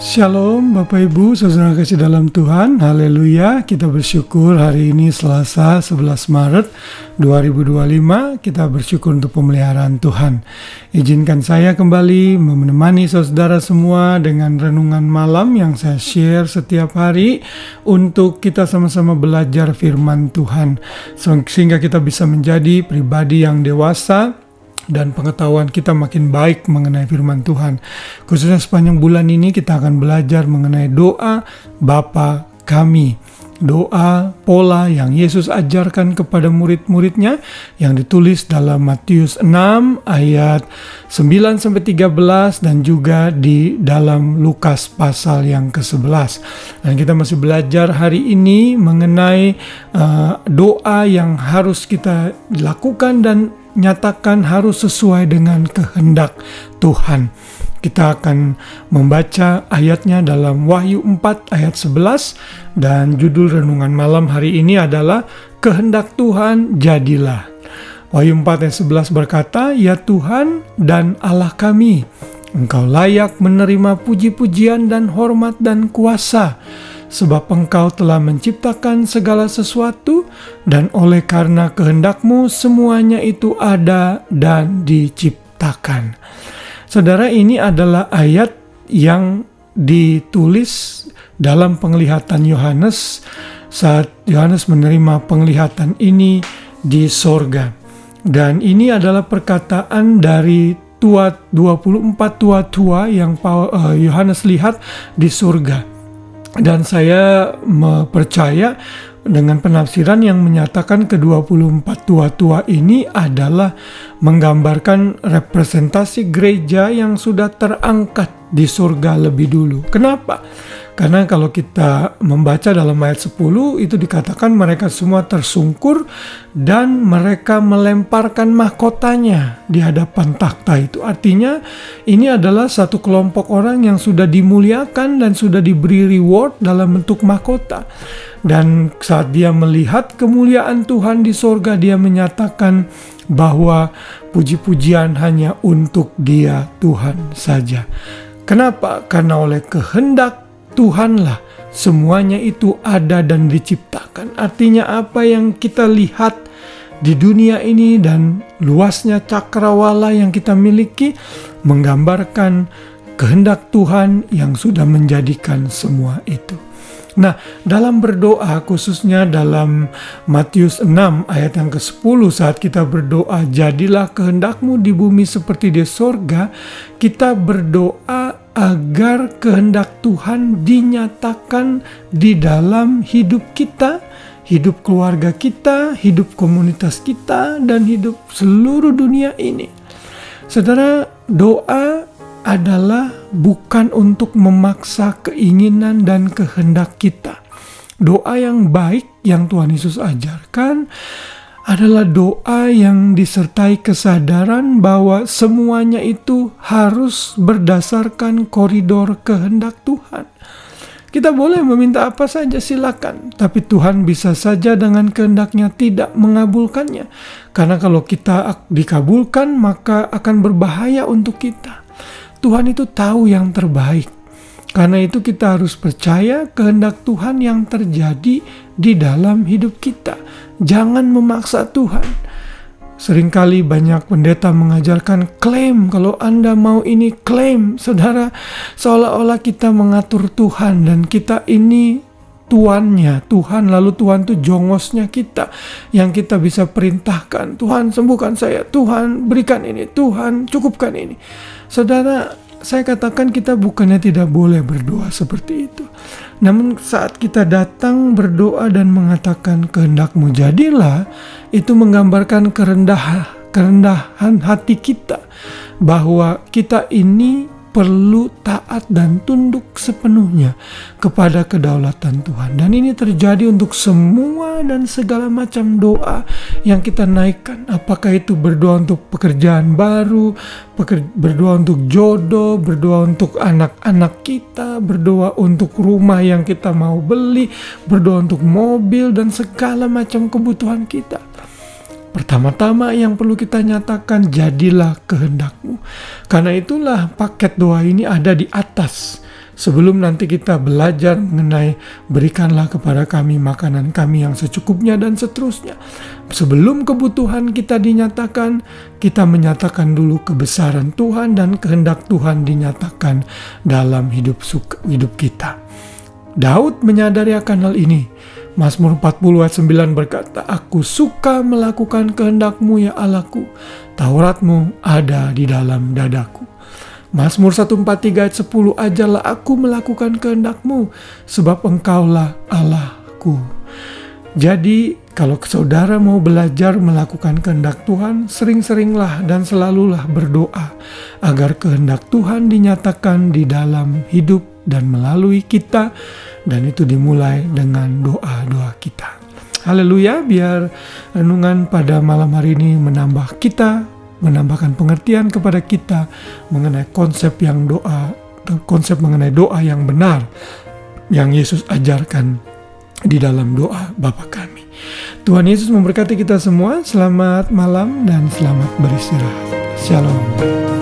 Shalom Bapak Ibu, saudara kasih dalam Tuhan, haleluya. Kita bersyukur hari ini Selasa 11 Maret 2025, kita bersyukur untuk pemeliharaan Tuhan. Izinkan saya kembali menemani saudara semua dengan renungan malam yang saya share setiap hari untuk kita sama-sama belajar firman Tuhan, sehingga kita bisa menjadi pribadi yang dewasa dan pengetahuan kita makin baik mengenai firman Tuhan. Khususnya sepanjang bulan ini kita akan belajar mengenai doa Bapa Kami. Doa pola yang Yesus ajarkan kepada murid-muridnya yang ditulis dalam Matius 6 ayat 9-13 dan juga di dalam Lukas pasal yang ke-11. Dan kita masih belajar hari ini mengenai doa yang harus kita lakukan dan nyatakan harus sesuai dengan kehendak Tuhan. Kita akan membaca ayatnya dalam Wahyu 4 ayat 11 dan judul renungan malam hari ini adalah Kehendak Tuhan Jadilah. Wahyu 4 ayat 11 berkata, "Ya Tuhan dan Allah kami, Engkau layak menerima puji-pujian dan hormat dan kuasa, sebab Engkau telah menciptakan segala sesuatu, dan oleh karena kehendak-Mu semuanya itu ada dan diciptakan." Saudara, ini adalah ayat yang ditulis dalam penglihatan Yohanes saat Yohanes menerima penglihatan ini di sorga. Dan ini adalah perkataan dari 24 tua-tua yang Yohanes lihat di surga. Dan saya percaya dengan penafsiran yang menyatakan ke-24 tua-tua ini adalah menggambarkan representasi gereja yang sudah terangkat di surga lebih dulu. Kenapa? Karena kalau kita membaca dalam ayat 10 itu dikatakan mereka semua tersungkur dan mereka melemparkan mahkotanya di hadapan takhta itu. Artinya ini adalah satu kelompok orang yang sudah dimuliakan dan sudah diberi reward dalam bentuk mahkota. Dan saat dia melihat kemuliaan Tuhan di sorga, dia menyatakan bahwa puji-pujian hanya untuk Dia Tuhan saja. Kenapa? Karena oleh kehendak Tuhanlah semuanya itu ada dan diciptakan. Artinya apa yang kita lihat di dunia ini dan luasnya cakrawala yang kita miliki menggambarkan kehendak Tuhan yang sudah menjadikan semua itu. Nah, dalam berdoa khususnya dalam Matius 6 ayat yang ke-10 saat kita berdoa, "Jadilah kehendak-Mu di bumi seperti di sorga," kita berdoa agar kehendak Tuhan dinyatakan di dalam hidup kita, hidup keluarga kita, hidup komunitas kita, dan hidup seluruh dunia ini. Saudara, doa adalah bukan untuk memaksa keinginan dan kehendak kita. Doa yang baik yang Tuhan Yesus ajarkan adalah doa yang disertai kesadaran bahwa semuanya itu harus berdasarkan koridor kehendak Tuhan. Kita boleh meminta apa saja, silakan. Tapi Tuhan bisa saja dengan kehendaknya tidak mengabulkannya. Karena kalau kita dikabulkan, maka akan berbahaya untuk kita. Tuhan itu tahu yang terbaik. Karena itu kita harus percaya kehendak Tuhan yang terjadi di dalam hidup kita. Jangan memaksa Tuhan. Seringkali banyak pendeta mengajarkan klaim, kalau Anda mau ini klaim. Saudara, seolah-olah kita mengatur Tuhan dan kita ini tuannya Tuhan, lalu Tuhan itu jongosnya kita yang kita bisa perintahkan. Tuhan sembuhkan saya, Tuhan berikan ini, Tuhan cukupkan ini. Saudara, saya katakan kita bukannya tidak boleh berdoa seperti itu. Namun saat kita datang berdoa dan mengatakan kehendak-Mu jadilah, itu menggambarkan kerendahan hati kita. Bahwa kita ini perlu taat dan tunduk sepenuhnya kepada kedaulatan Tuhan. Dan ini terjadi untuk semua dan segala macam doa yang kita naikkan. Apakah itu berdoa untuk pekerjaan baru, berdoa untuk jodoh, berdoa untuk anak-anak kita, berdoa untuk rumah yang kita mau beli, berdoa untuk mobil dan segala macam kebutuhan kita. Pertama-tama yang perlu kita nyatakan, jadilah kehendak-Mu. Karena itulah paket doa ini ada di atas. Sebelum nanti kita belajar mengenai berikanlah kepada kami makanan kami yang secukupnya dan seterusnya. Sebelum kebutuhan kita dinyatakan, kita menyatakan dulu kebesaran Tuhan dan kehendak Tuhan dinyatakan dalam hidup kita. Daud menyadari akan hal ini. Mazmur 40 ayat 9 berkata, "Aku suka melakukan kehendak-Mu ya Allahku, Taurat-Mu ada di dalam dadaku." Mazmur 143 ayat 10, "Ajarlah aku melakukan kehendak-Mu, sebab Engkaulah Allahku." Jadi, kalau saudara mau belajar melakukan kehendak Tuhan, sering-seringlah dan selalulah berdoa agar kehendak Tuhan dinyatakan di dalam hidup dan melalui kita, dan itu dimulai dengan doa-doa kita. Haleluya, biar renungan pada malam hari ini menambahkan pengertian kepada kita mengenai konsep mengenai doa yang benar yang Yesus ajarkan di dalam doa Bapa kami. Tuhan Yesus memberkati kita semua. Selamat malam dan selamat beristirahat. Shalom.